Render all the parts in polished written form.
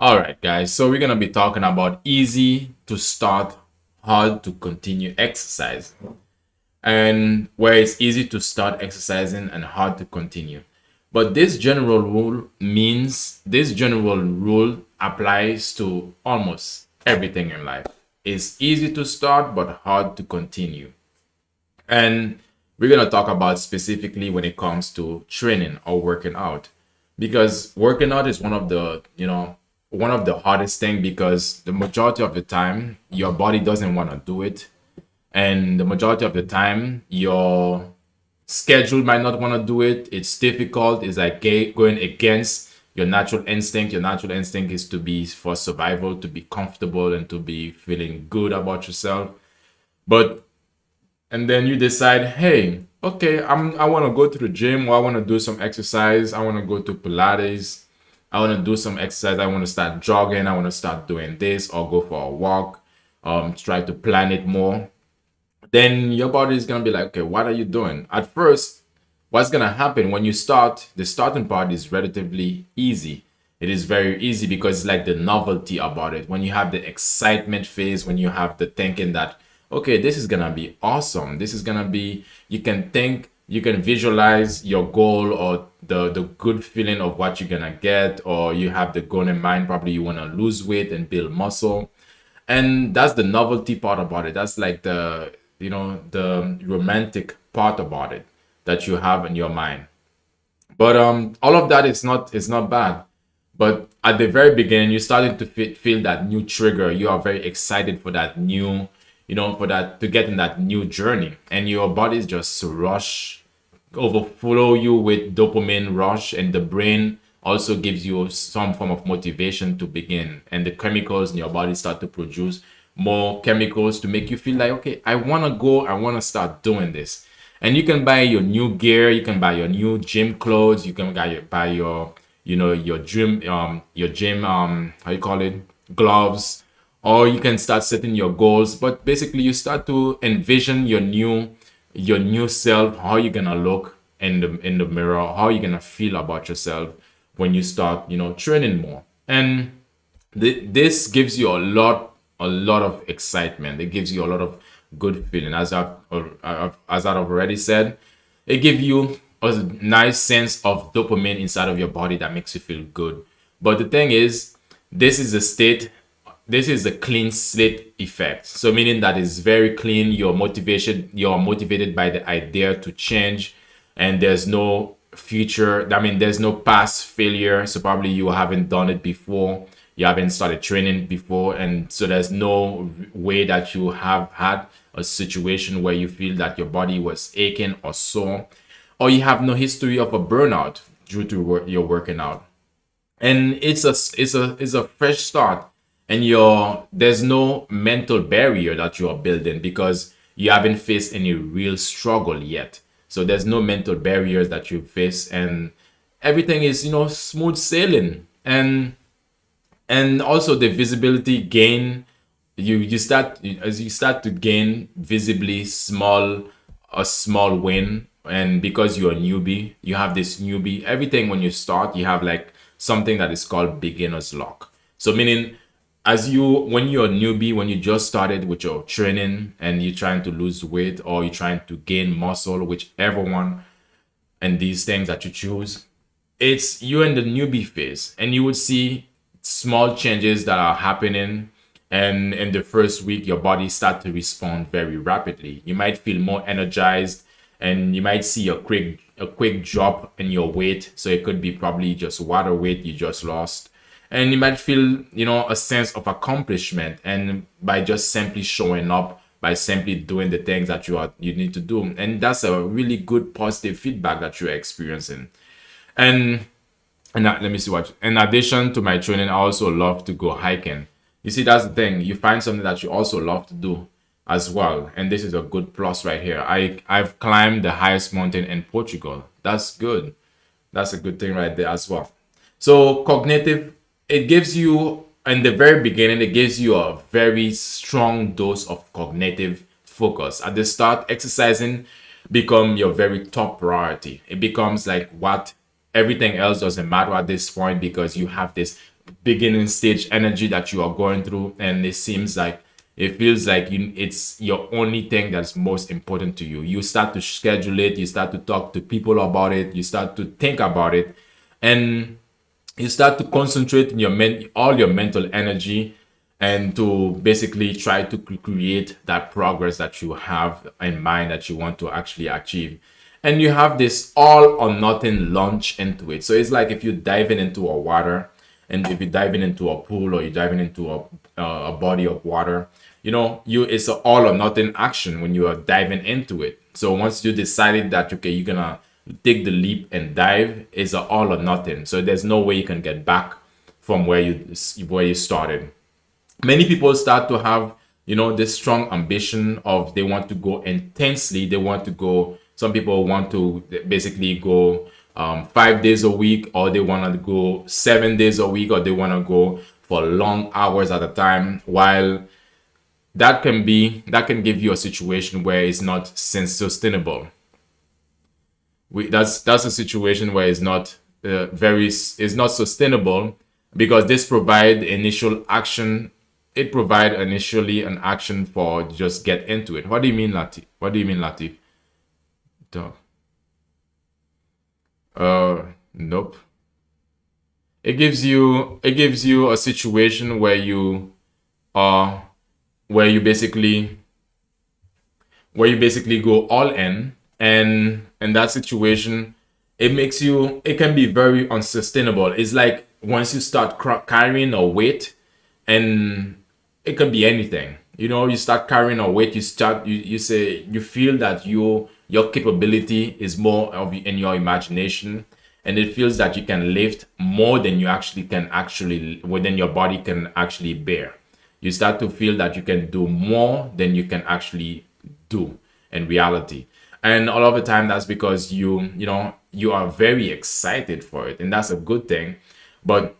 All right, guys. So we're gonna be talking about easy to start, hard to continue exercise, and where it's easy to start exercising and hard to continue. But this general rule applies to almost everything in life. It's easy to start but hard to continue. And we're going to talk about specifically when it comes to training or working out. Because working out is one of the hardest thing because the majority of the time your body doesn't want to do it. And the majority of the time your schedule might not want to do it. It's difficult. It's like going against your natural instinct. Your natural instinct is to be for survival, to be comfortable and to be feeling good about yourself. But and then you decide, hey, okay, I want to go to the gym or I want to do some exercise. I want to go to Pilates. I want to do some exercise. I want to start jogging. I want to start doing this or go for a walk. Try to plan it more. Then your body is gonna be like, okay, what are you doing? At first, what's gonna happen when you start? The starting part is relatively easy. It is very easy because it's like the novelty about it. When you have the excitement phase, when you have the thinking that, okay, this is gonna be awesome. This is gonna be, you can think, you can visualize your goal or the good feeling of what you're gonna get, or you have the goal in mind. Probably you wanna lose weight and build muscle, and that's the novelty part about it. That's like the romantic part about it that you have in your mind. But all of that is not bad. But at the very beginning, you started to feel that new trigger. You are very excited for that new, for that to get in that new journey, and your body is just rush overflow you with dopamine rush, and the brain also gives you some form of motivation to begin, and the chemicals in your body start to produce more chemicals to make you feel like, okay, I want to go, I want to start doing this. And you can buy your new gear, you can buy your new gym clothes, you can buy your your gym how you call it, gloves, or you can start setting your goals. But basically you start to envision your new self, how you're gonna look in the mirror, how you're gonna feel about yourself when you start, training more. And this gives you a lot of excitement. It gives you a lot of good feeling. As I've already said, it gives you a nice sense of dopamine inside of your body that makes you feel good. But the thing is, this is a state this is a clean slate effect. So meaning that it's very clean. You're motivated by the idea to change, and there's no future. I mean, there's no past failure. So probably you haven't done it before. You haven't started training before, and so there's no way that you have had a situation where you feel that your body was aching or sore, or you have no history of a burnout due to your working out. And it's a fresh start, and there's no mental barrier that you are building because you haven't faced any real struggle yet. So there's no mental barriers that you face, and everything is smooth sailing. And also the visibility gain, as you start to gain visibly a small win. And because you're a newbie, you have this newbie everything. When you start, you have like something that is called beginner's luck. So meaning, when you're a newbie, when you just started with your training and you're trying to lose weight or you're trying to gain muscle, whichever one, and these things that you choose, it's you in the newbie phase, and you would see small changes that are happening. And in the first week, your body start to respond very rapidly. You might feel more energized, and you might see a quick drop in your weight. So it could be probably just water weight you just lost, and you might feel a sense of accomplishment, and by just simply showing up, by simply doing the things that you need to do. And that's a really good positive feedback that you're experiencing. And let me see what. In addition to my training, I also love to go hiking. You see, that's the thing. You find something that you also love to do as well, and this is a good plus right here. I've climbed the highest mountain in Portugal. That's good. That's a good thing right there as well. So cognitive, it gives you in the very beginning, it gives you a very strong dose of cognitive focus. At the start, exercising become your very top priority. It becomes like what everything else doesn't matter at this point, because you have this beginning stage energy that you are going through, and it feels like it's your only thing that's most important to you. You start to schedule it, you start to talk to people about it, you start to think about it, and you start to concentrate in all your mental energy, and to basically try to create that progress that you have in mind that you want to actually achieve. And you have this all or nothing launch into it. So it's like if you're diving into a water, and if you're diving into a pool, or you're diving into a body of water, it's an all or nothing action when you are diving into it. So once you decided that, okay, you're gonna take the leap and dive, it's an all or nothing. So there's no way you can get back from where you started. Many people start to have this strong ambition of they want to go intensely. They want to go, some people want to basically go 5 days a week, or they want to go 7 days a week, or they want to go for long hours at a time. While that can give you a situation where it's not sustainable. That's a situation where it's not it's not sustainable, because this provide initial action. It provide initially an action for just get into it. What do you mean, Latif? What do you mean, Latif? Duh. Nope. It gives you a situation uh where you basically go all in, and in that situation, it can be very unsustainable. It's like once you start carrying a weight, and it can be anything. You start carrying a weight, you say you feel that your capability is more of in your imagination, and it feels that you can lift more than within your body can actually bear. You start to feel that you can do more than you can actually do in reality. And all of the time, that's because you are very excited for it, and that's a good thing. But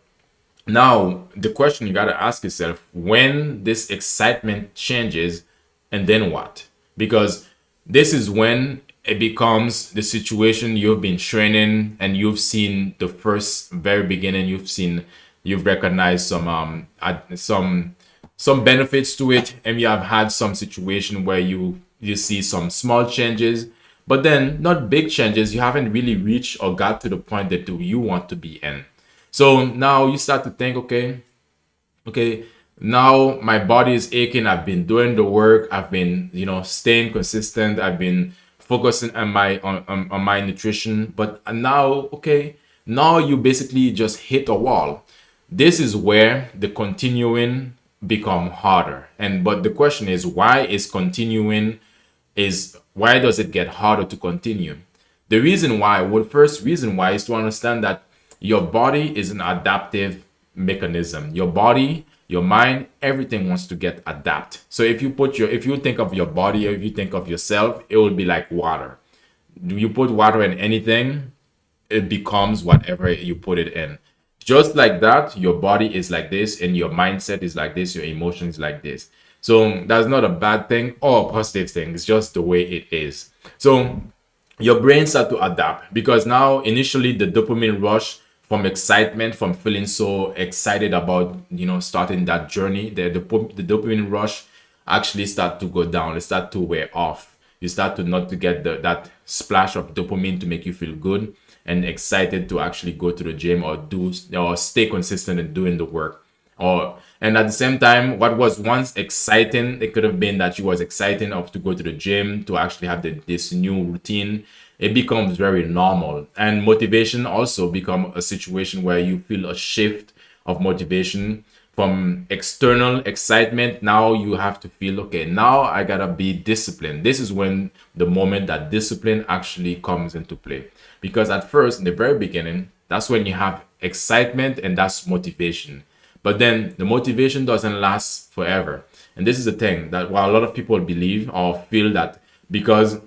now the question you got to ask yourself, when this excitement changes, and then what? Because this is when it becomes the situation you've been training, and you've seen the first very beginning, you've recognized some benefits to it, and you have had some situation where you see some small changes, but then not big changes. You haven't really reached or got to the point that you want to be in. So now you start to think, okay, now my body is aching. I've been doing the work. I've been, staying consistent. I've been focusing on my nutrition. But now, okay, now you basically just hit a wall. This is where the continuing become harder. But the question is, why does it get harder to continue? First reason why is to understand that your body is an adaptive mechanism. Your body, your mind, everything wants to get adapt. So if you think of your body, or if you think of yourself, it will be like water. You put water in anything, it becomes whatever you put it in. Just like that, your body is like this, and your mindset is like this, your emotions like this. So that's not a bad thing or a positive thing. It's just the way it is. So your brain start to adapt, because now initially the dopamine rush from excitement, from feeling so excited about starting that journey, the dopamine rush actually start to go down. It start to wear off. You start to not to get that splash of dopamine to make you feel good and excited to actually go to the gym, or stay consistent in doing the work. And at the same time, what was once exciting, it could have been that you was exciting of to go to the gym, to actually have this new routine. It becomes very normal. And motivation also become a situation where you feel a shift of motivation from external excitement. Now you have to feel, okay, now I gotta be disciplined. This is when the moment that discipline actually comes into play. Because at first, in the very beginning, that's when you have excitement, and that's motivation. But then the motivation doesn't last forever. And this is the thing that while a lot of people believe or feel that because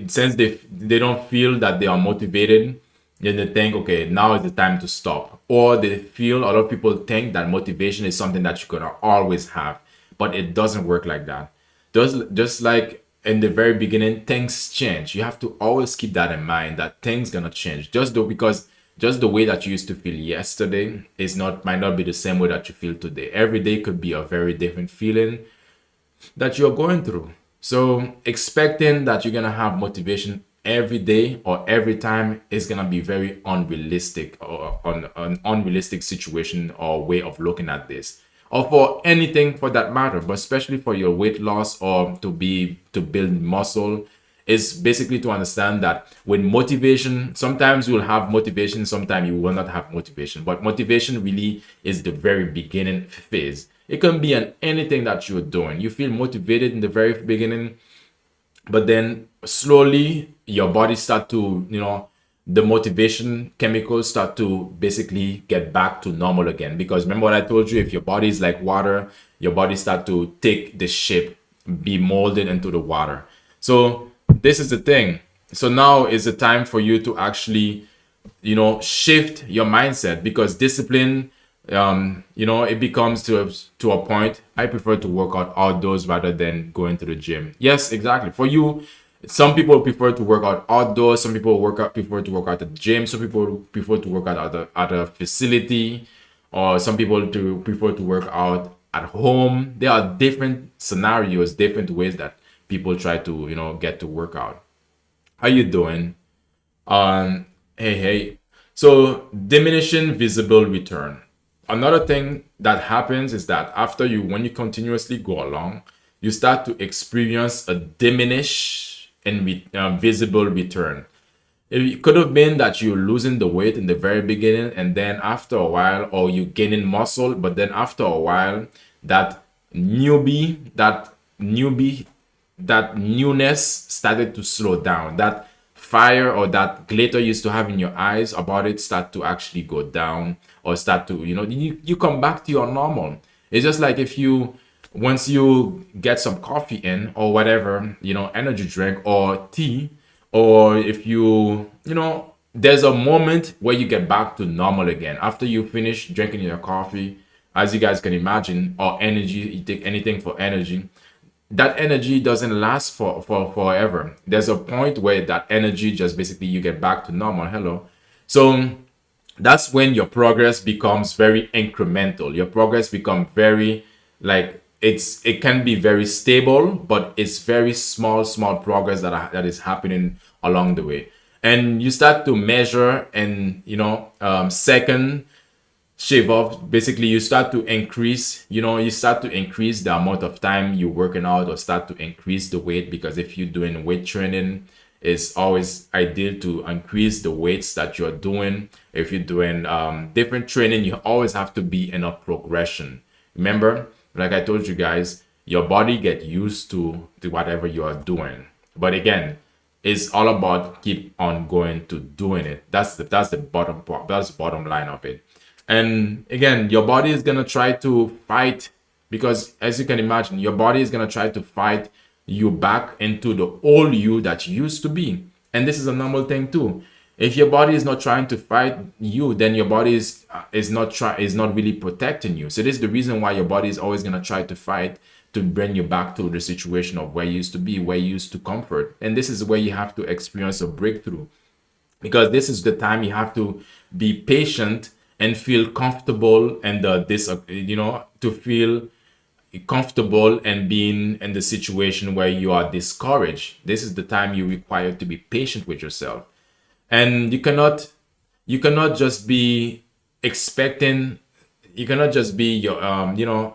since they don't feel that they are motivated, then they think, okay, now is the time to stop. Or they feel, a lot of people think that motivation is something that you're gonna always have, but it doesn't work like that. Just like in the very beginning, things change. You have to always keep that in mind, that things gonna change. Just though, because just the way that you used to feel yesterday is not might not be the same way that you feel today. Every day could be a very different feeling that you're going through. So expecting that you're gonna have motivation every day or every time is gonna be very unrealistic, or on an unrealistic situation or way of looking at this. Or for anything for that matter, but especially for your weight loss or to build muscle, is basically to understand that with motivation, sometimes you'll have motivation, sometimes you will not have motivation. But motivation really is the very beginning phase. It can be on anything that you're doing. You feel motivated in the very beginning, but then slowly your body start to, the motivation chemicals start to basically get back to normal again. Because remember what I told you, if your body is like water, your body start to take the shape, be molded into the water. So this is the thing. So now is the time for you to actually, shift your mindset, because discipline, it becomes to a point. I prefer to work out outdoors rather than going to the gym. Yes, exactly. For you, some people prefer to work out outdoors. Some people prefer to work out at the gym. Some people prefer to work out at a facility, or some people prefer to work out at home. There are different scenarios, different ways that people try to get to work out. How you doing? Hey. So diminishing visible return. Another thing that happens is that when you continuously go along, you start to experience a diminish and visible return. It could have been that you're losing the weight in the very beginning, and then after a while, or you gaining muscle, but then after a while, that newbie, that newness started to slow down. That fire or that glitter you used to have in your eyes about it start to actually go down, or start to, you come back to your normal. It's just like if you, once you get some coffee in or whatever, energy drink or tea, or if there's a moment where you get back to normal again after you finish drinking your coffee, as you guys can imagine, or energy, you take anything for energy. That energy doesn't last for forever. There's a point where that energy just basically you get back to normal. Hello. So that's when your progress becomes very incremental. Your progress becomes very, like, it can be very stable, but it's very small progress that is happening along the way. And you start to measure and second shave off. Basically, you start to increase the amount of time you're working out, or start to increase the weight, because if you're doing weight training, it's always ideal to increase the weights that you're doing. If you're doing different training, you always have to be in a progression. Remember, like I told you guys, your body get used to whatever you are doing. But again, it's all about keep on going to doing it. That's the bottom line of it. And again, your body is gonna try to fight, because as you can imagine, your body is gonna try to fight you back into the old you that you used to be. And this is a normal thing too. If your body is not trying to fight you, then your body is not really protecting you. So this is the reason why your body is always gonna try to fight to bring you back to the situation of where you used to be, where you used to comfort. And this is where you have to experience a breakthrough, because this is the time you have to be patient and feel comfortable, and to feel comfortable and being in the situation where you are discouraged. This is the time you require to be patient with yourself. And you cannot just be expecting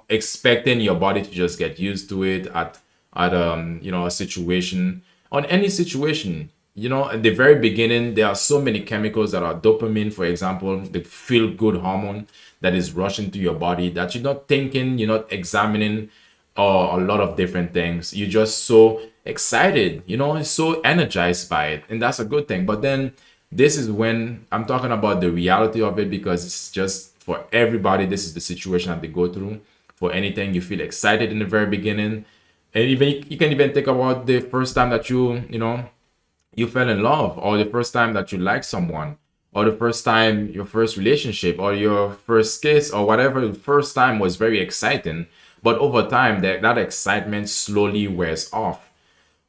expecting your body to just get used to it at a situation, on any situation. At the very beginning, there are so many chemicals that are dopamine, for example, the feel good hormone that is rushing to your body, that you're not thinking, you're not examining, or a lot of different things. You're just so excited, so energized by it. And that's a good thing. But then this is when I'm talking about the reality of it, because it's just for everybody. This is the situation that they go through. For anything, you feel excited in the very beginning. And even you can even think about the first time that you fell in love, or the first time that you liked someone, or the first time, your first relationship, or your first kiss, or whatever. The first time was very exciting, but over time that excitement slowly wears off.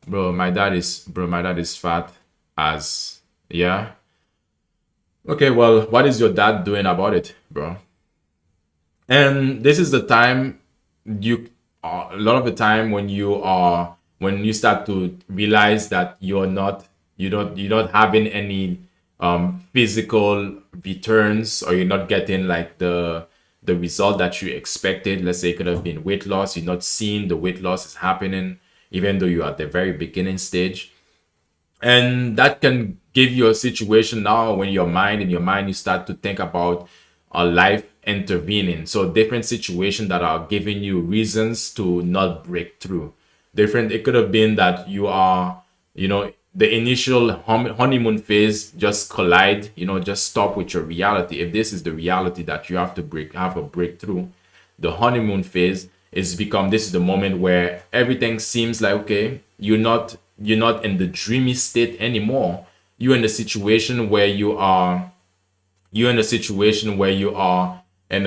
My dad is fat as, yeah. Okay, well, what is your dad doing about it, bro? And this is the time you a lot of the time when you start to realize that you're not having any physical returns, or you're not getting like the result that you expected. Let's say it could have been weight loss. You're not seeing the weight loss is happening even though you're at the very beginning stage. And that can give you a situation now when in your mind you start to think about a life intervening. So different situations that are giving you reasons to not break through. Different, it could have been that you are, the initial honeymoon phase just collide, just stop with your reality. If this is the reality that you have to have a breakthrough, the honeymoon phase is become this is the moment where everything seems like okay, you're not in the dreamy state anymore. You're in a situation where you're in a situation where you are in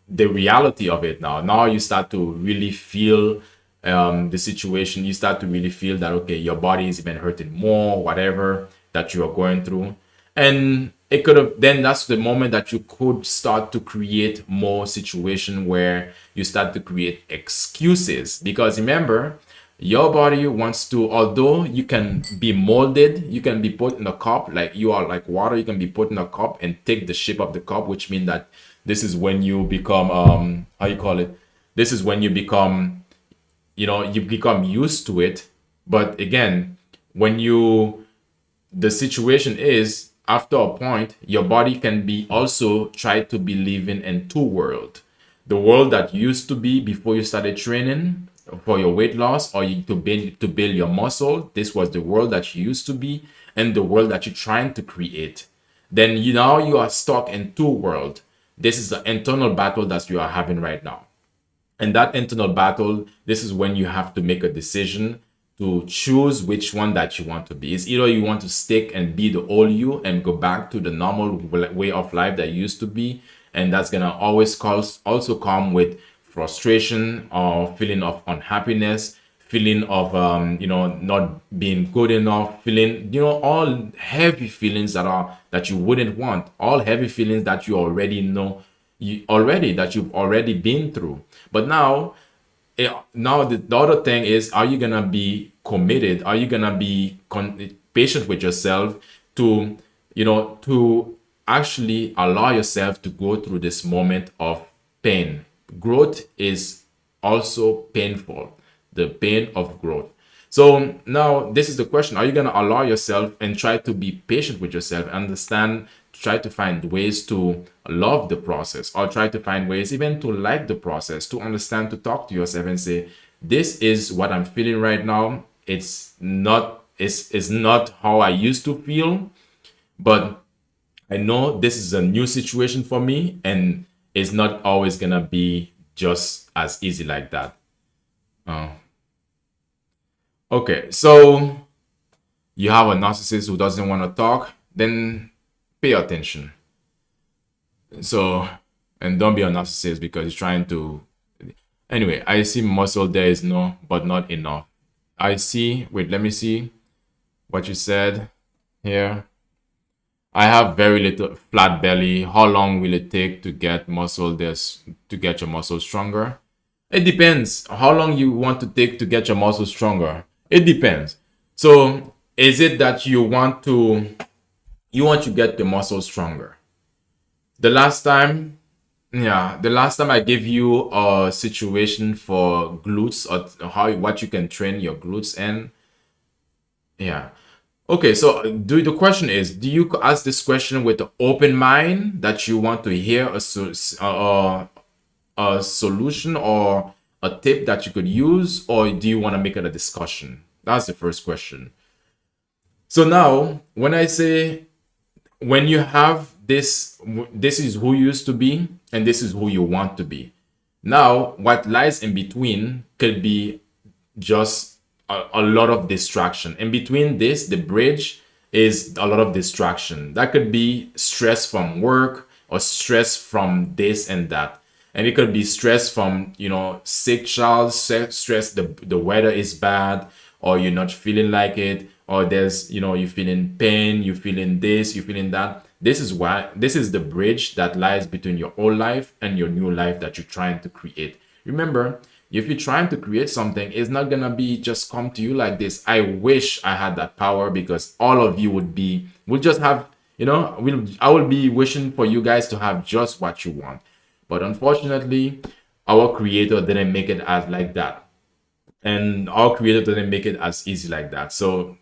the reality of it now. Now you start to really feel the situation. You start to really feel that okay, your body is even hurting more, whatever that you are going through. And it could have then that's the moment that you could start to create more situation where you start to create excuses. Because remember, your body wants to, although you can be molded, you can be put in a cup, like you are like water, you can be put in a cup and take the shape of the cup, which means that this is when you become how you call it, this is when you become used to it. But again, when you the situation is after a point your body can be also try to be living in two world. The world that used to be before you started training for your weight loss, or to build your muscle, this was the world that you used to be, and the world that you're trying to create. Then now you are stuck in two world. This is the internal battle that you are having right now. And that internal battle, this is when you have to make a decision to choose which one that you want to be. It's either you want to stick and be the old you and go back to the normal way of life that you used to be, and that's gonna always cause also come with frustration or feeling of unhappiness, feeling of not being good enough, feeling all heavy feelings that you wouldn't want, all heavy feelings that you already know that you've already been through. But now the other thing is, are you gonna be committed, are you gonna be patient with yourself to to actually allow yourself to go through this moment of pain. Growth is also painful, the pain of growth. So now this is the question: are you going to allow yourself and try to be patient with yourself, understand, try to find ways to love the process, or try to find ways even to like the process, to understand, to talk to yourself and say, this is what I'm feeling right now. It's not how I used to feel, but I know this is a new situation for me, and it's not always gonna be just as easy like that. Uh, okay, so you have a narcissist who doesn't want to talk, then pay attention. So, and don't be a narcissist because he's trying to. Anyway, I see muscle there is no, but not enough. I see, wait, let me see what you said here. I have very little flat belly. How long will it take to get your muscle stronger? It depends how long you want to take to get your muscle stronger. It depends. So is it that you want to get the muscle stronger? The last time, yeah, the last time I gave you a situation for glutes, or what you can train your glutes in. Yeah. Okay, so the question is, do you ask this question with an open mind that you want to hear a solution or a tip that you could use, or do you want to make it a discussion? That's the first question. So now, when you have this is who you used to be, and this is who you want to be. Now, what lies in between could be just a lot of distraction. In between this, the bridge is a lot of distraction. That could be stress from work, or stress from this and that. And it could be stress from, sick child, stress, the weather is bad, or you're not feeling like it, or you're feeling pain, you're feeling this, you're feeling that. this is the bridge that lies between your old life and your new life that you're trying to create. Remember, if you're trying to create something, it's not gonna be just come to you like this. I wish I had that power, because all of you would just have, I will be wishing for you guys to have just what you want. But unfortunately, our creator didn't make it as like that. And our creator didn't make it as easy like that. So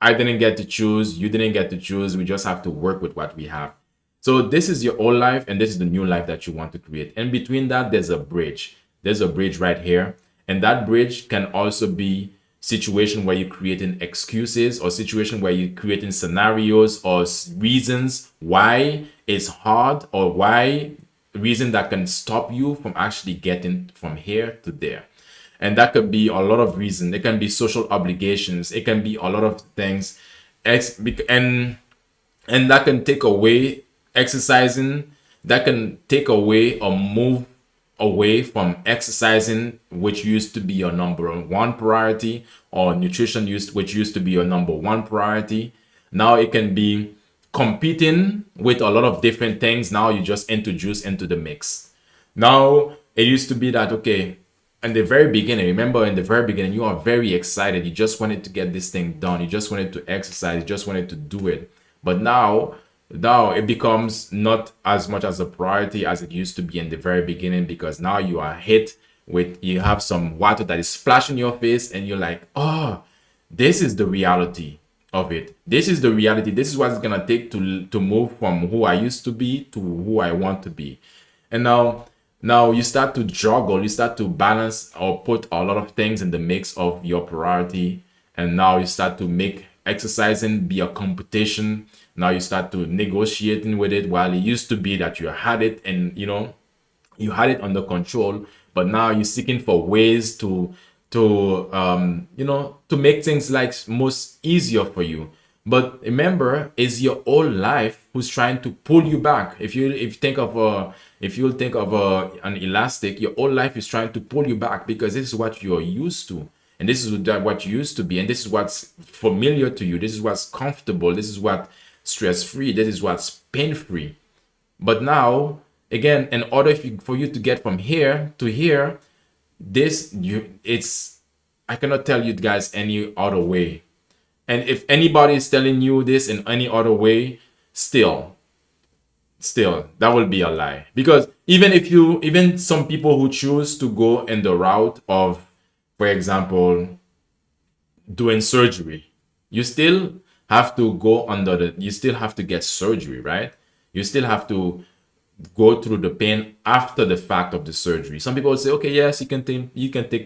I didn't get to choose. You didn't get to choose. We just have to work with what we have. So this is your old life, and this is the new life that you want to create. And between that, there's a bridge. There's a bridge right here. And that bridge can also be situation where you're creating excuses, or situation where you're creating scenarios or reasons why it's hard, or why reason that can stop you from actually getting from here to there. And that could be a lot of reasons. It can be social obligations. It can be a lot of things. And that can take away exercising. That can take away or move away from exercising, which used to be your number one priority, or nutrition which used to be your number one priority. Now it can be competing with a lot of different things. Now you just introduce into the mix. Now it used to be that, okay, in the very beginning, remember, in the very beginning, you are very excited. You just wanted to get this thing done. You just wanted to exercise. You just wanted to do it. But now it becomes not as much as a priority as it used to be in the very beginning, because now you are hit with, you have some water that is splashing your face, and you're like, oh, this is the reality of it. This is the reality. This is what it's gonna take to move from who I used to be to who I want to be. And now you start to juggle, you start to balance or put a lot of things in the mix of your priority. And now you start to make exercising be a competition. Now you start to negotiating with it, while it used to be that you had it, and you had it under control. But now you're seeking for ways to make things like most easier for you. But remember, it's your old life who's trying to pull you back. If you think of an elastic, your old life is trying to pull you back, because this is what you're used to, and this is what you used to be, and this is what's familiar to you. This is what's comfortable. This is what stress-free. This is what's pain-free. But now, again, in order for you to get from here to here, I cannot tell you guys any other way. And if anybody is telling you this in any other way, still, that will be a lie. Because even some people who choose to go in the route of, for example, doing surgery, you still have to you still have to get surgery, right? You still have to go through the pain after the fact of the surgery. Some people will say, okay, yes, you can take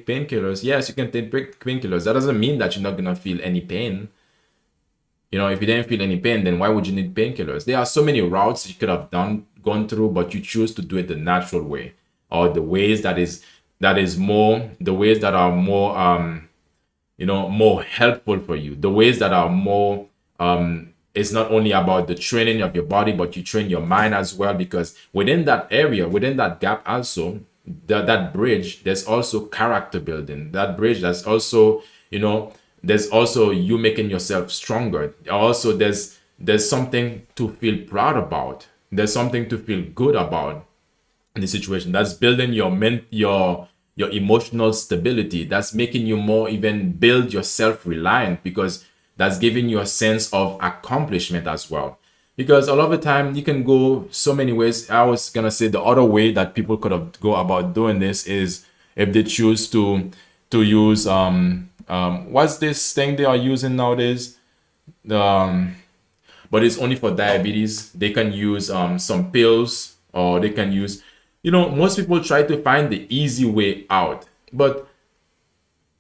painkillers. Yes, you can take painkillers. That doesn't mean that you're not gonna feel any pain. If you didn't feel any pain, then why would you need painkillers? There are so many routes you could have gone through, but you choose to do it the natural way, or the ways that are more more helpful for you. The ways that are more it's not only about the training of your body, but you train your mind as well, because within that area, within that gap also, that bridge, there's also character building. That bridge, that's also, there's also you making yourself stronger. Also, there's something to feel proud about. There's something to feel good about in the situation. That's building your emotional stability. That's making you more even build your self-reliant, because that's giving you a sense of accomplishment as well. Because a lot of the time you can go so many ways. I was gonna say the other way that people could have go about doing this is if they choose to use what's this thing they are using nowadays? But it's only for diabetes. They can use some pills, or they can use, most people try to find the easy way out. But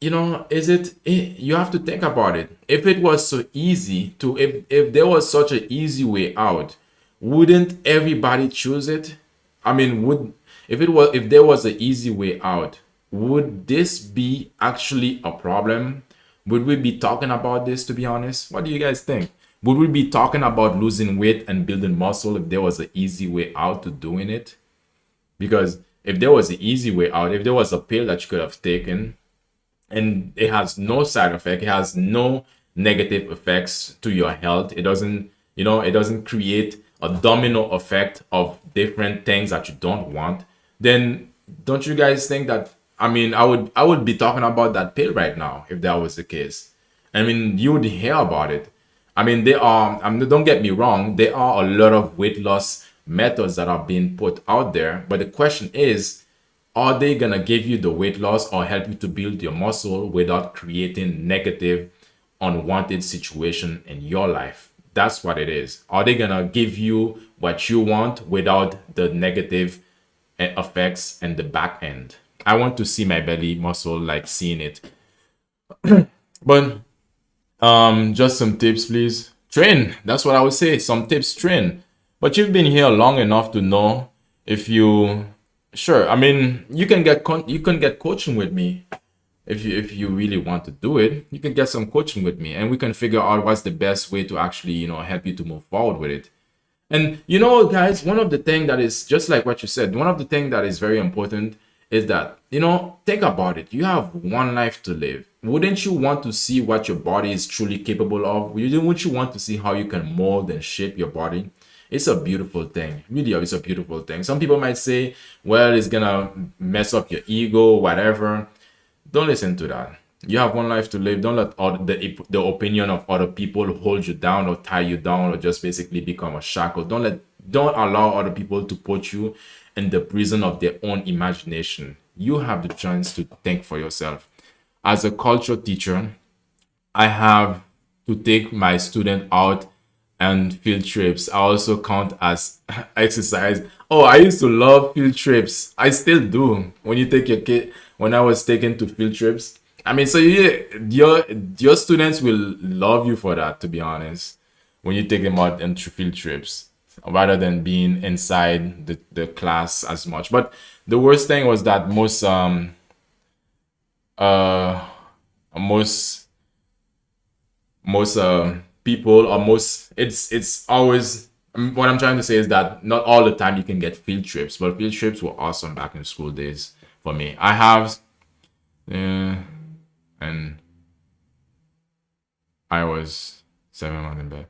you have to think about it. If it was so easy if there was such an easy way out, wouldn't everybody choose it? I mean, if there was an easy way out, would this be actually a problem? Would we be talking about this, to be honest? What do you guys think? Would we be talking about losing weight and building muscle if there was an easy way out to doing it? Because if there was an easy way out, if there was a pill that you could have taken, and it has no side effect, it has no negative effects to your health, it doesn't, it doesn't create a domino effect of different things that you don't want, then don't you guys think that, I mean, I would be talking about that pill right now if that was the case. I mean, you would hear about it. I mean, don't get me wrong, there are a lot of weight loss methods that are being put out there, but the question is, are they gonna give you the weight loss or help you to build your muscle without creating negative, unwanted situation in your life? That's what it is. Are they gonna give you what you want without the negative effects and the back end? I want to see my belly muscle, like seeing it. But just some tips, please. Train. That's what I would say. Some tips, train. But you've been here long enough to know if you, sure. I mean, you can get coaching with me if you really want to do it. You can get some coaching with me, and we can figure out what's the best way to actually help you to move forward with it. And guys, one of the things that is just like what you said, one of the things that is very important is that, think about it. You have one life to live. Wouldn't you want to see what your body is truly capable of? Wouldn't you want to see how you can mold and shape your body? It's a beautiful thing. Really, it's a beautiful thing. Some people might say, well, it's gonna mess up your ego, whatever. Don't listen to that. You have one life to live. Don't let the opinion of other people hold you down or tie you down or just basically become a shackle. Don't allow other people to put you in the prison of their own imagination. You have the chance to think for yourself. As a culture teacher, I have to take my student out and field trips. I also count as exercise. Oh, I used to love field trips. I still do. When you take your kid, when I was taken to field trips, I mean, so your students will love you for that, to be honest, when you take them out and field trips, rather than being inside the class as much. But the worst thing was that uh most people, or most, it's always, what I'm trying to say is that not all the time you can get field trips, but field trips were awesome back in school days for me. I have and I was 7 months in bed.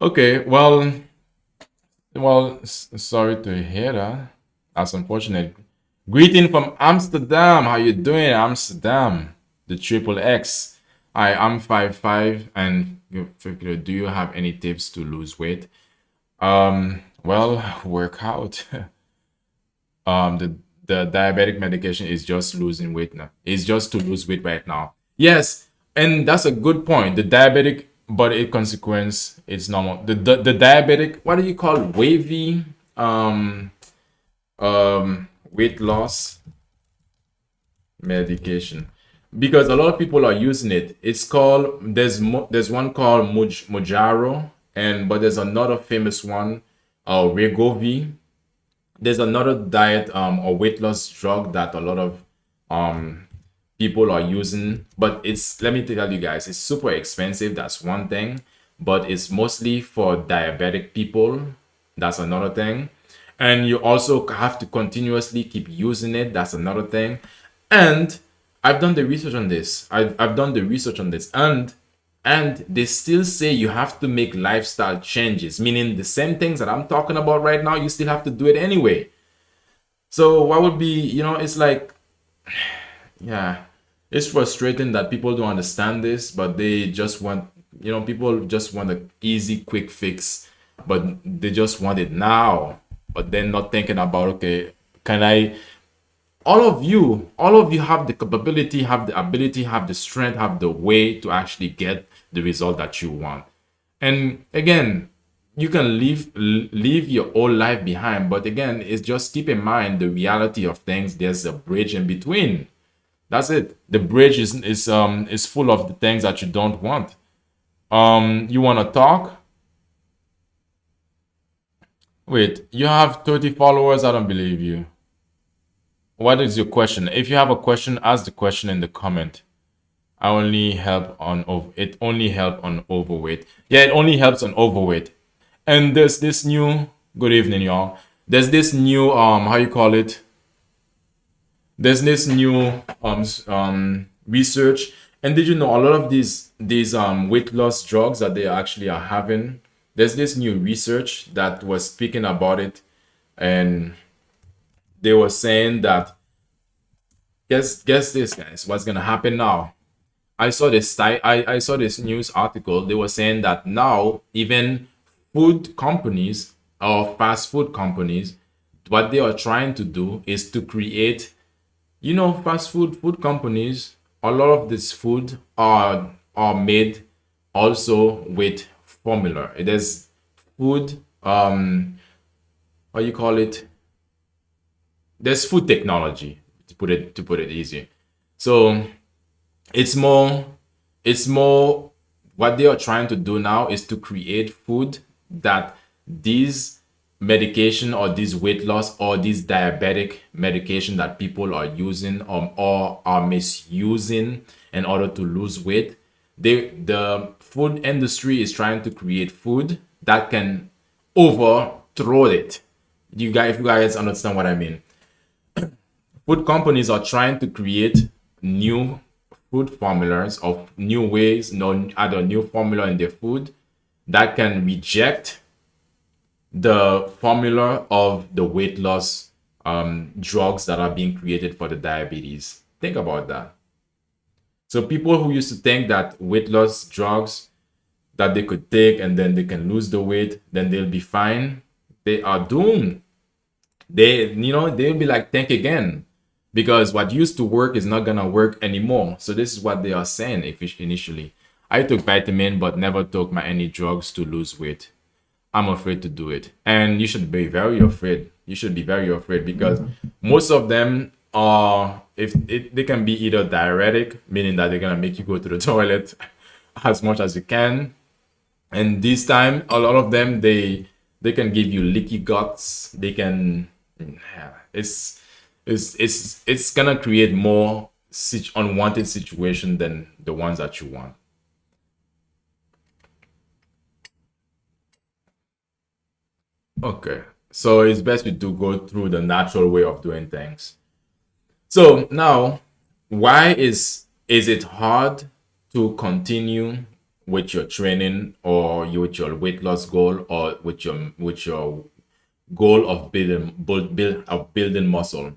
Okay, sorry to hear that. That's unfortunate. Greeting from Amsterdam. How you doing, Amsterdam? The triple X. I'm 5'5", and do you have any tips to lose weight? Well, work out. The diabetic medication is just losing weight now. It's just to lose weight right now. Yes, and that's a good point. The diabetic, but a consequence, it's normal. The diabetic, what do you call it? Wavy weight loss medication, because a lot of people are using it. It's called, there's one called Mojaro, but there's another famous one, Wegovy. There's another diet or weight loss drug that a lot of people are using, but let me tell you guys, it's super expensive. That's one thing, but it's mostly for diabetic people. That's another thing. And you also have to continuously keep using it. That's another thing. And I've done the research on this. I've done the research on this, and they still say you have to make lifestyle changes, meaning the same things that I'm talking about right now, you still have to do it anyway. So what would be, it's like, yeah, it's frustrating that people don't understand this, but they just want, people just want an easy, quick fix, but they just want it now. But then not thinking about, okay, can I, all of you have the capability, have the ability, have the strength, have the way to actually get the result that you want. And again, you can leave your old life behind, but again, it's just keep in mind the reality of things. There's a bridge in between. That's it. The bridge is full of the things that you don't want. You want to talk? Wait, you have 30 followers. I don't believe you. What is your question? If you have a question, ask the question in the comment. It only helps on overweight. Yeah, it only helps on overweight. And there's this new, good evening, y'all. There's this new, how you call it? There's this new research. And did you know a lot of these weight loss drugs that they actually are having, there's this new research that was speaking about it, and they were saying that guess this, guys, what's gonna happen now. I saw this news article. They were saying that now even food companies or fast food companies, what they are trying to do is to create, fast food companies. A lot of this food are made also with formula. It is food. What you call it? There's food technology, to put it easy. So it's more it's more what they are trying to do now is to create food that these medication or these weight loss or these diabetic medication that people are using, or are misusing in order to lose weight. The food industry is trying to create food that can overthrow it. If you guys understand what I mean. Food companies are trying to create new food formulas of new ways, add a new formula in their food that can reject the formula of the weight loss drugs that are being created for the diabetes. Think about that. So people who used to think that weight loss drugs that they could take and then they can lose the weight, then they'll be fine, they are doomed. They'll be like, think again, because what used to work is not gonna work anymore. So this is what they are saying initially. I took vitamin but never took any drugs to lose weight. I'm afraid to do it. And you should be very afraid. You should be very afraid because most of them are, if they can be either diuretic, meaning that they're gonna make you go to the toilet as much as you can. And this time, a lot of them, they can give you leaky guts. They can, yeah, it's gonna create more unwanted situation than the ones that you want. Okay, so it's best we do go through the natural way of doing things. So now, why is it hard to continue with your training or with your weight loss goal or with your goal of building muscle?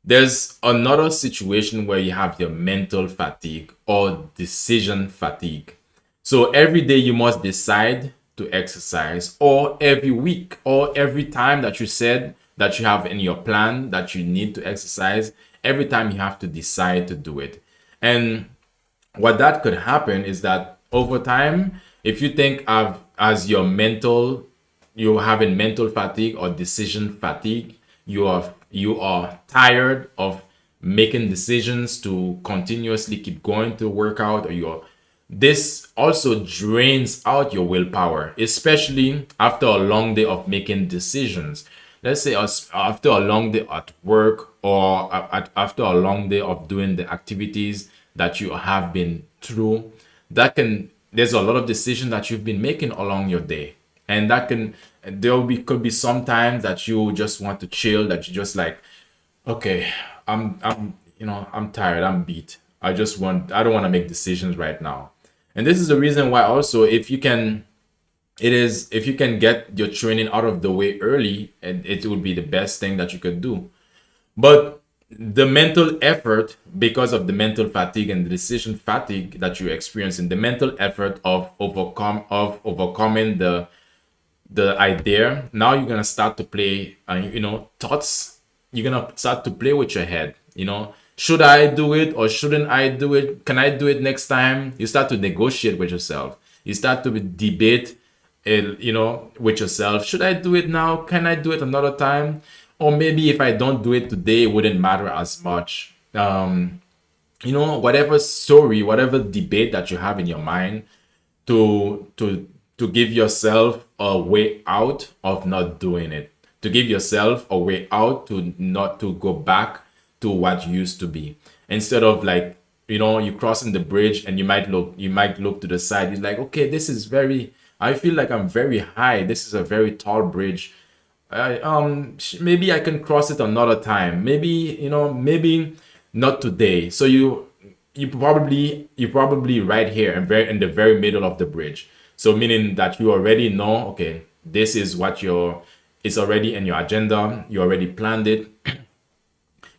There's another situation where you have your mental fatigue or decision fatigue. So every day you must decide to exercise, or every week, or every time that you said that you have in your plan that you need to exercise, every time you have to decide to do it. And what that could happen is that over time, if you think of as you're having mental fatigue or decision fatigue, you are tired of making decisions to continuously keep going to workout, or this also drains out your willpower, especially after a long day of making decisions. Let's say after a long day at work, or after a long day of doing the activities that you have been through, there's a lot of decisions that you've been making along your day, and could be some times that you just want to chill, that you just like, okay, I'm tired, I'm beat. I don't want to make decisions right now. And this is the reason why also, if you can get your training out of the way early, and it would be the best thing that you could do. But the mental effort, because of the mental fatigue and the decision fatigue that you experience, and the mental effort of overcoming the idea, now you're gonna start to play, thoughts. You're gonna start to play with your head. Should I do it or shouldn't I do it? Can I do it next time? You start to negotiate with yourself. You start to debate, with yourself. Should I do it now? Can I do it another time? Or maybe if I don't do it today, it wouldn't matter as much. Whatever story, whatever debate that you have in your mind, to give yourself a way out of not doing it, to give yourself a way out to not to go back to what used to be, instead of like, you crossing the bridge and you might look to the side. It's like, okay, I feel like I'm very high, this is a very tall bridge. Maybe I can cross it another time, maybe not today. So you probably right here and very in the very middle of the bridge. So meaning that you already know, okay, this is what it's already in your agenda. You already planned it.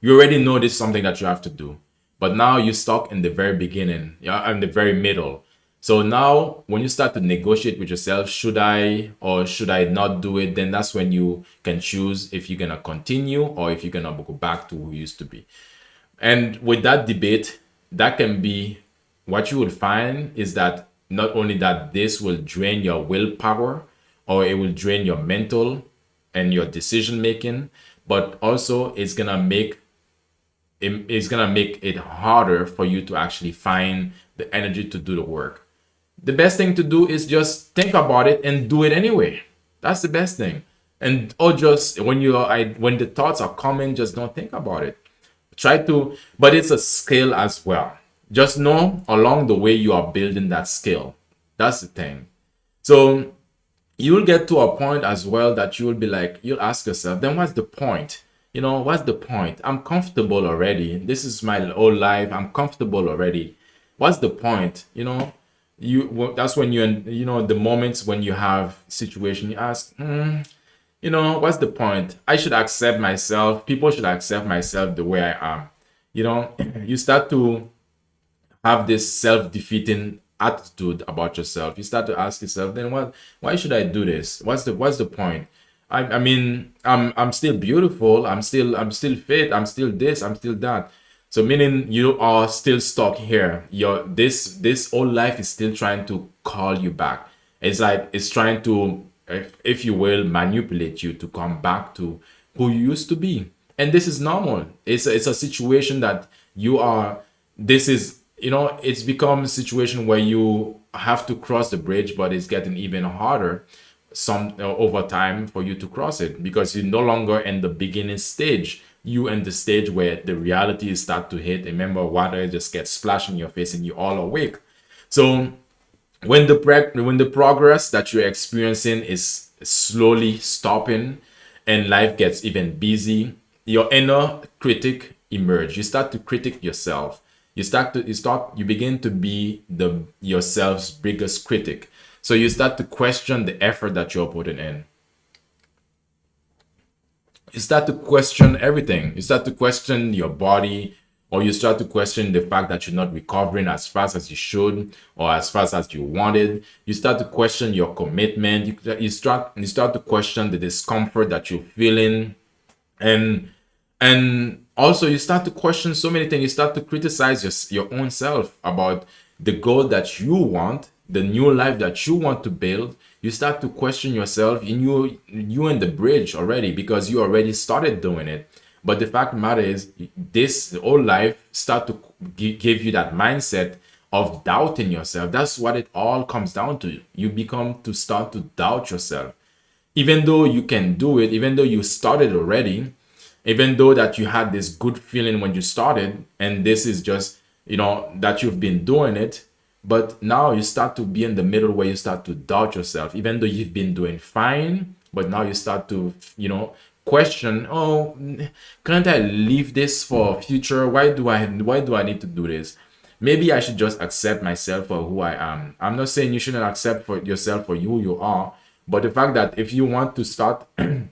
You already know this is something that you have to do. But now you're stuck in the very beginning, yeah, in the very middle. So now when you start to negotiate with yourself, should I or should I not do it? Then that's when you can choose if you're gonna continue or if you're gonna go back to who you used to be. And with that debate, that can be what you will find is that not only that this will drain your willpower or it will drain your mental and your decision making, but also it's gonna make it harder for you to actually find the energy to do the work. The best thing to do is just think about it and do it anyway. That's the best thing. And or just when the thoughts are coming, just don't think about it. Try to, but it's a skill as well. Just know along the way you are building that skill. That's the thing. So you'll get to a point as well that you'll be like, you'll ask yourself, then what's the point? What's the point? I'm comfortable already. This is my whole life. I'm comfortable already. What's the point? That's when the moments when you have situation, you ask, what's the point? I should accept myself. People should accept myself the way I am. You start to have this self-defeating attitude about yourself. You start to ask yourself, then why should I do this? What's the point? I mean, I'm still beautiful, I'm still fit, I'm still this, I'm still that. So meaning you are still stuck here. This whole life is still trying to call you back. It's like it's trying to, if you will, manipulate you to come back to who you used to be. And this is normal. It's a situation that you are. This is it's become a situation where you have to cross the bridge, but it's getting even harder over time for you to cross it because you're no longer in the beginning stage. You in the stage where the reality start to hit. Remember, water just gets splashed in your face and you're all awake. So when the progress that you're experiencing is slowly stopping and life gets even busy, your inner critic emerge. You start to critic yourself. You begin to be yourself's biggest critic. So you start to question the effort that you're putting in. You start to question everything. You start to question your body, or you start to question the fact that you're not recovering as fast as you should or as fast as you wanted. You start to question your commitment. You start to question the discomfort that you're feeling, and also you start to question so many things. You start to criticize your own self about the goal that you want, the new life that you want to build. You start to question yourself, and you in the bridge already because you already started doing it. But the fact of the matter is, this whole life start to give you that mindset of doubting yourself. That's what it all comes down to. You become to start to doubt yourself, even though you can do it, even though you started already, even though that you had this good feeling when you started, and this is just that you've been doing it. But now you start to be in the middle where you start to doubt yourself, even though you've been doing fine. But now you start to, question, oh, can't I leave this for future? Why do I need to do this? Maybe I should just accept myself for who I am. I'm not saying you shouldn't accept for yourself for who you are, but the fact that if you want to start, that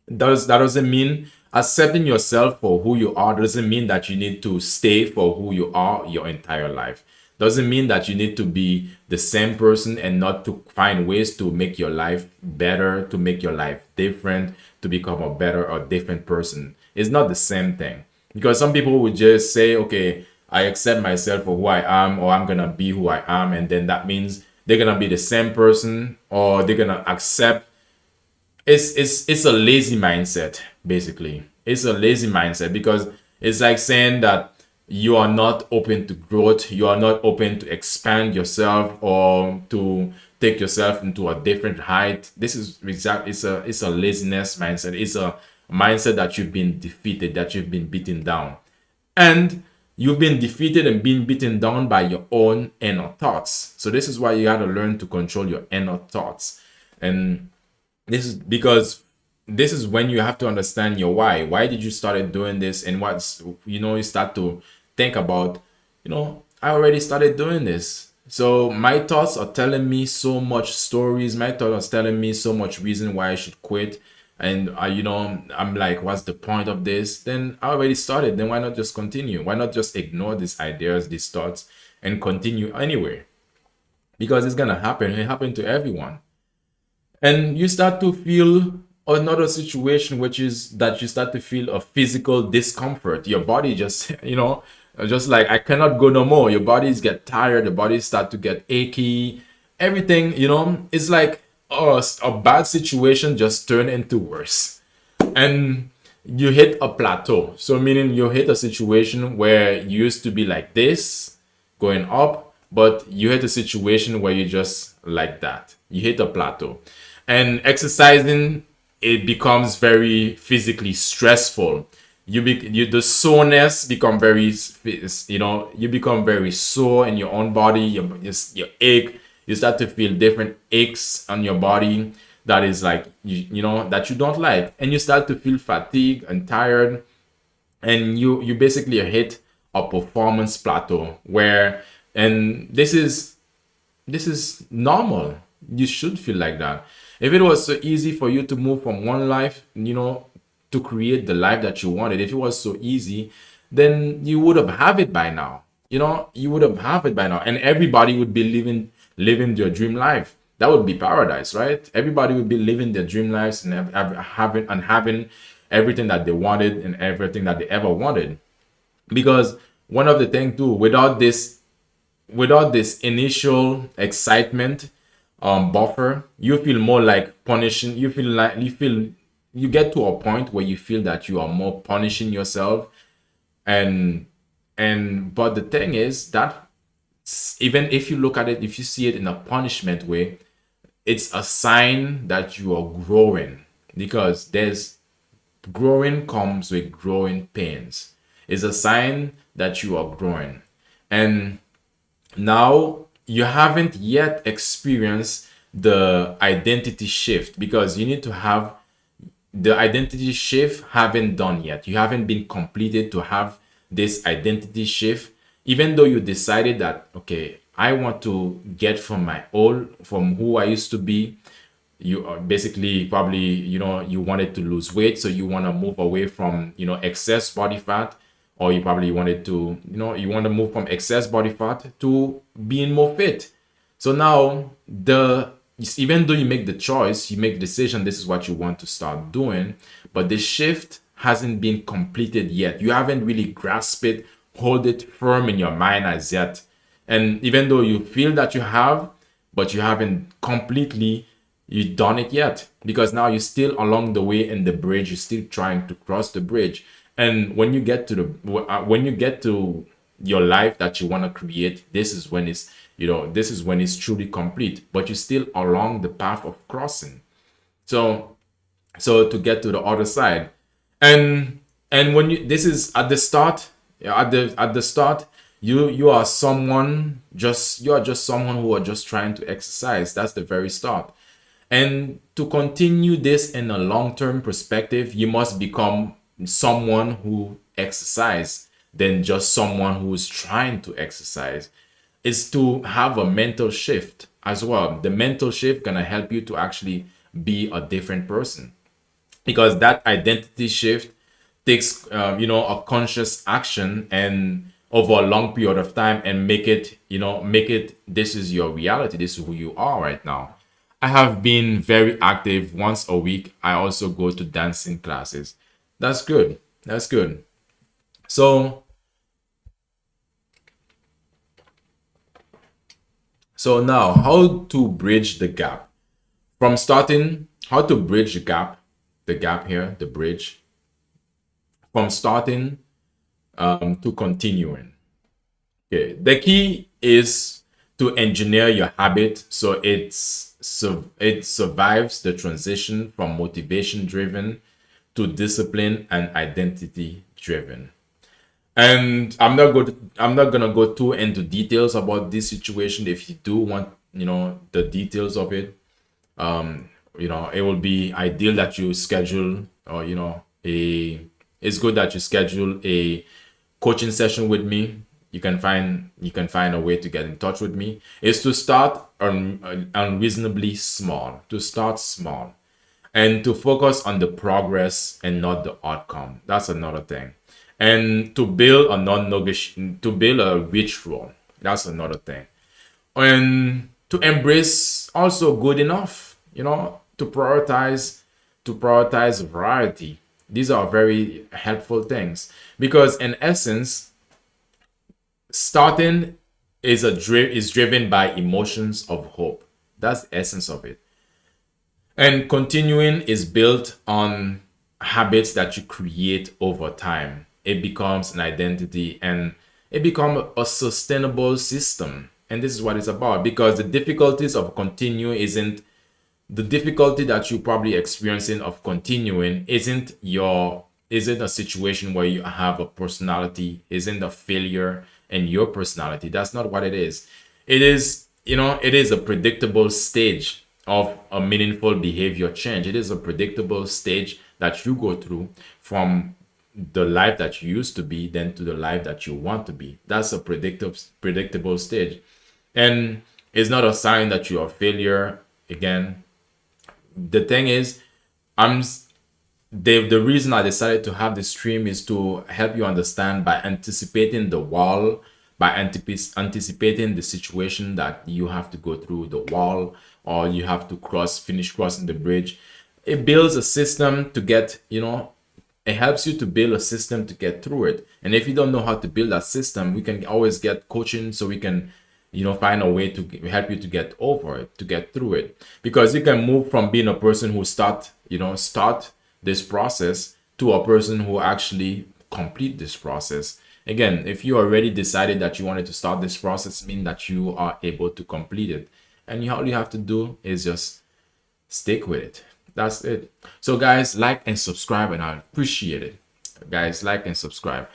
doesn't mean accepting yourself for who you are doesn't mean that you need to stay for who you are your entire life. Doesn't mean that you need to be the same person and not to find ways to make your life better, to make your life different, to become a better or different person. It's not the same thing. Because some people would just say, okay, I accept myself for who I am, or I'm gonna be who I am, and then that means they're gonna be the same person, or they're gonna accept. It's a lazy mindset, basically. It's a lazy mindset because it's like saying that you are not open to growth, you are not open to expand yourself or to take yourself into a different height. This is exactly, it's a laziness mindset. It's a mindset that you've been defeated, that you've been beaten down, and you've been defeated and been beaten down by your own inner thoughts. So this is why you got to learn to control your inner thoughts. And this is because this is when you have to understand your why did you started doing this, and you start to think about, I already started doing this. So my thoughts are telling me so much stories. My thoughts are telling me so much reason why I should quit. And I'm like, what's the point of this? Then I already started. Then why not just continue? Why not just ignore these ideas, these thoughts, and continue anyway? Because it's gonna happen. It happened to everyone. And you start to feel another situation, which is that you start to feel a physical discomfort. Your body just just like, I cannot go no more. Your bodies get tired, the bodies start to get achy, everything, it's like, oh, a bad situation just turned into worse. And you hit a plateau, so meaning you hit a situation where you used to be like this, going up, but you hit a situation where you just like that. You hit a plateau. And exercising, it becomes very physically stressful. The soreness become very, you become very sore in your own body. You ache. You start to feel different aches on your body that is like, that you don't like, and you start to feel fatigued and tired, and you basically hit a performance plateau where, and this is normal. You should feel like that. If it was so easy for you to move from one life, to create the life that you wanted, if it was so easy, then you would have it by now. You would have it by now, and everybody would be living their dream life. That would be paradise, right? Everybody would be living their dream lives and having everything that they wanted and everything that they ever wanted. Because one of the things too, without this initial excitement, buffer, you feel more like punishing. You get to a point where you feel that you are more punishing yourself. And and but the thing is that, even if you look at it, if you see it in a punishment way, it's a sign that you are growing, because there's growing comes with growing pains. It's a sign that you are growing. And now you haven't yet experienced the identity shift, because you need to have the identity shift. Haven't done yet. You haven't been completed to have this identity shift, even though you decided that, okay, I want to get from who I used to be. You are basically, probably, you wanted to lose weight, so you want to move away from, excess body fat. Or you probably wanted to, you want to move from excess body fat to being more fit. So now, even though you make the choice, you make the decision, this is what you want to start doing, but the shift hasn't been completed yet. You haven't really grasped it, hold it firm in your mind as yet. And even though you feel that you have, but you haven't completely you done it yet, because now you're still along the way in the bridge. You're still trying to cross the bridge. And when you get to your life that you want to create, this is when it's truly complete, but you're still along the path of crossing. So so to get to the other side. And when you this is at the start, yeah, at the start, you are just someone who are just trying to exercise. That's the very start. And to continue this in a long-term perspective, you must become someone who exercise than just someone who is trying to exercise. Is to have a mental shift as well. The mental shift gonna help you to actually be a different person, because that identity shift takes, a conscious action, and over a long period of time, and make it this is your reality, this is who you are right now. I have been very active. Once a week I also go to dancing classes. That's good. That's good. So so now, how to bridge the gap from starting, how to bridge the gap here, the bridge from starting, to continuing. Okay, the key is to engineer your habit so it survives the transition from motivation driven to discipline and identity driven. And I'm not gonna go too into details about this situation. If you do want, the details of it, it will be ideal that you schedule, or a it's good that you schedule a coaching session with me. you can find a way to get in touch with me, is to start unreasonably small, to start small, and to focus on the progress and not the outcome. That's another thing. And to build a non-negotiable, to build a ritual. That's another thing. And to embrace also good enough, to prioritize variety. These are very helpful things, because in essence, starting is driven by emotions of hope. That's the essence of it. And continuing is built on habits that you create over time. It becomes an identity, and it becomes a sustainable system. And this is what it's about, because the difficulties of continuing isn't the difficulty that you're probably experiencing of continuing isn't a situation where you have a personality, isn't a failure in your personality. That's not what it is. It is a predictable stage of a meaningful behavior change. It is a predictable stage that you go through from the life that you used to be then to the life that you want to be. That's a predictable stage. And it's not a sign that you're a failure. Again, the thing is, I'm the reason I decided to have this stream is to help you understand by anticipating the wall, by anticipating the situation that you have to go through the wall, or you have to finish crossing the bridge. It builds a system to get, it helps you to build a system to get through it. And if you don't know how to build that system, we can always get coaching, so we can find a way to help you to get over it, to get through it. Because you can move from being a person who start this process to a person who actually complete this process. Again, if you already decided that you wanted to start this process, mean that you are able to complete it. And all you have to do is just stick with it. That's it. So guys, like and subscribe, and I appreciate it. Guys, like and subscribe.